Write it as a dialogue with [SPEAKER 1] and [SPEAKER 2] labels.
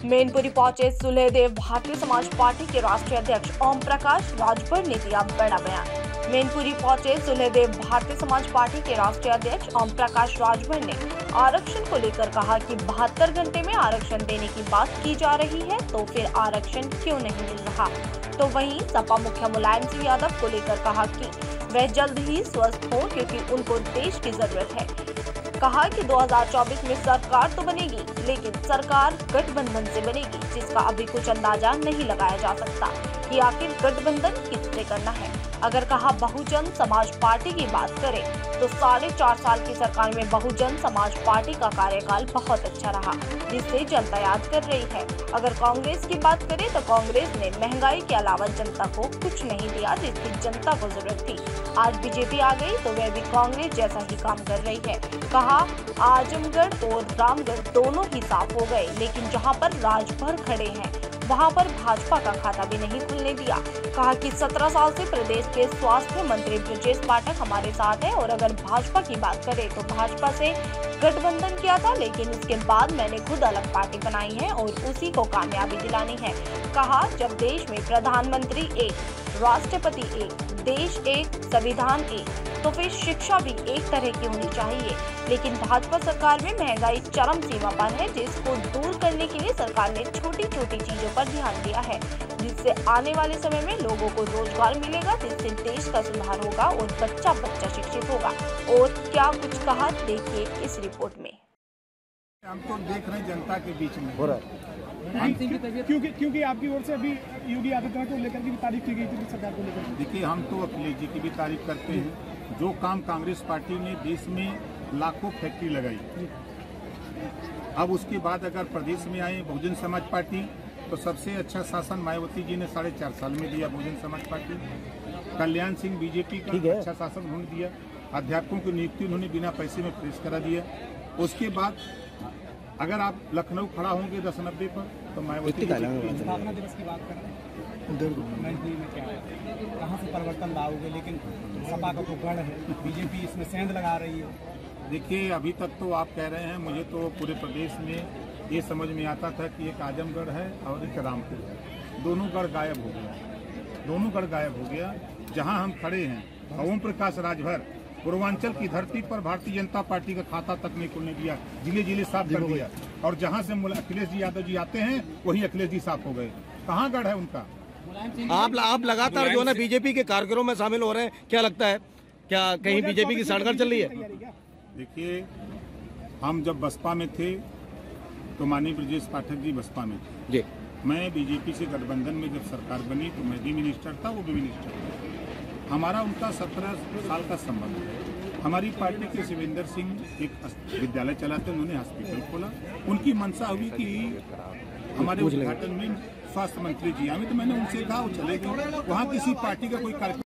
[SPEAKER 1] मैनपुरी पहुंचे सुलहदेव भारतीय समाज पार्टी के राष्ट्रीय अध्यक्ष ओम प्रकाश राजभर ने दिया बड़ा बयान। मैनपुरी पहुंचे सुलहदेव भारतीय समाज पार्टी के राष्ट्रीय अध्यक्ष ओम प्रकाश राजभर ने आरक्षण को लेकर कहा कि 72 घंटे में आरक्षण देने की बात की जा रही है, तो फिर आरक्षण क्यों नहीं मिल रहा। तो वहीं सपा मुखिया मुलायम सिंह यादव को लेकर कहा कि वह जल्द ही स्वस्थ हो, क्योंकि उनको देश की जरूरत है। कहा कि 2024 में सरकार तो बनेगी, लेकिन सरकार गठबंधन से बनेगी, जिसका अभी कुछ अंदाजा नहीं लगाया जा सकता कि आखिर गठबंधन किससे करना है। अगर कहा बहुजन समाज पार्टी की बात करें तो 4.5 साल की सरकार में बहुजन समाज पार्टी का कार्यकाल बहुत अच्छा रहा, जिससे जनता याद कर रही है। अगर कांग्रेस की बात करें तो कांग्रेस ने महंगाई के अलावा जनता को कुछ नहीं दिया, जिसकी जनता को जरूरत थी। आज बीजेपी आ गई तो वह भी कांग्रेस जैसा ही काम कर रही है। कहा आजमगढ़ और रामगढ़ दोनों ही साफ हो गए, लेकिन जहां पर राजभर खड़े हैं वहां पर भाजपा का खाता भी नहीं खुलने दिया। कहा कि 17 साल से प्रदेश के स्वास्थ्य मंत्री ब्रजेश पाठक हमारे साथ है, और अगर भाजपा की बात करें तो भाजपा से गठबंधन किया था, लेकिन उसके बाद मैंने खुद अलग पार्टी बनाई है और उसी को कामयाबी दिलानी है। कहा जब देश में प्रधानमंत्री एक, राष्ट्रपति एक, देश एक, संविधान एक, तो फिर शिक्षा भी एक तरह की होनी चाहिए। लेकिन भाजपा सरकार में महंगाई चरम सीमा पर है, जिसको दूर करने के लिए सरकार ने छोटी छोटी चीजों पर ध्यान दिया है, जिससे आने वाले समय में लोगों को रोजगार मिलेगा, जिससे देश का सुधार होगा और बच्चा बच्चा शिक्षित होगा। और क्या कुछ कहा, देखिए इस रिपोर्ट में।
[SPEAKER 2] हम तो देख रहे हैं जनता के बीच में
[SPEAKER 3] हो रहा है,
[SPEAKER 4] क्योंकि आपकी ओर से अभी योगी आदित्यनाथ को लेकर की भी तारीफ की गई थी सरकार को लेकर।
[SPEAKER 2] देखिए, हम तो अखिलेश जी की भी तारीफ करते हैं। जो काम कांग्रेस पार्टी ने देश में लाखों फैक्ट्री लगाई, अब उसके बाद अगर प्रदेश में आए बहुजन समाज पार्टी, तो सबसे अच्छा शासन मायावती जी ने 4.5 साल में दिया बहुजन समाज पार्टी। कल्याण सिंह बीजेपी का अच्छा शासन उन्होंने दिया। अध्यापकों की नियुक्ति उन्होंने बिना पैसे में फ्रेश करा दिया। उसके बाद अगर आप लखनऊ खड़ा होंगे 10-90 पर, तो मायावती
[SPEAKER 4] स्थापना दिवस की बात कर रहे हैं, मैनपुरी में क्या है, कहाँ से परिवर्तन लाओगे? लेकिन सपा का तो गढ़ है, बीजेपी इसमें सेंध लगा रही है।
[SPEAKER 2] देखिए, अभी तक तो आप कह रहे हैं, मुझे तो पूरे प्रदेश में ये समझ में आता था कि एक आजमगढ़ है और एक रामपुर है। दोनों गढ़ गायब हो गया, दोनों गढ़ गायब हो गया। जहाँ हम खड़े हैं, ओम प्रकाश राजभर पूर्वांचल की धरती पर भारतीय जनता पार्टी का खाता तक नहीं खुलने दिया, जिले जिले साफ कर दिया। और जहाँ से अखिलेश जी यादव जी आते हैं, वही अखिलेश जी साफ हो गए। कहाँ गढ़ है उनका?
[SPEAKER 3] आप लगातार जो है ना बीजेपी के कार्यक्रमों में शामिल हो रहे हैं, क्या लगता है, क्या कहीं बीजेपी की साठगांठ चल रही है?
[SPEAKER 2] देखिए, हम जब बसपा में थे तो माननीय ब्रजेश पाठक जी बसपा में थे जी। मैं बीजेपी से गठबंधन में जब सरकार बनी तो मैं भी मिनिस्टर था, वो भी मिनिस्टर था। हमारा उनका 17 साल का संबंध है। हमारी पार्टी के शिवेंद्र सिंह एक विद्यालय चलाते, उन्होंने हॉस्पिटल खोला। उनकी मंशा हुई कि हमारे उद्घाटन में स्वास्थ्य मंत्री जी आए, तो मैंने उनसे कहा वो चले गए। वहाँ किसी पार्टी का कोई कार्यक्रम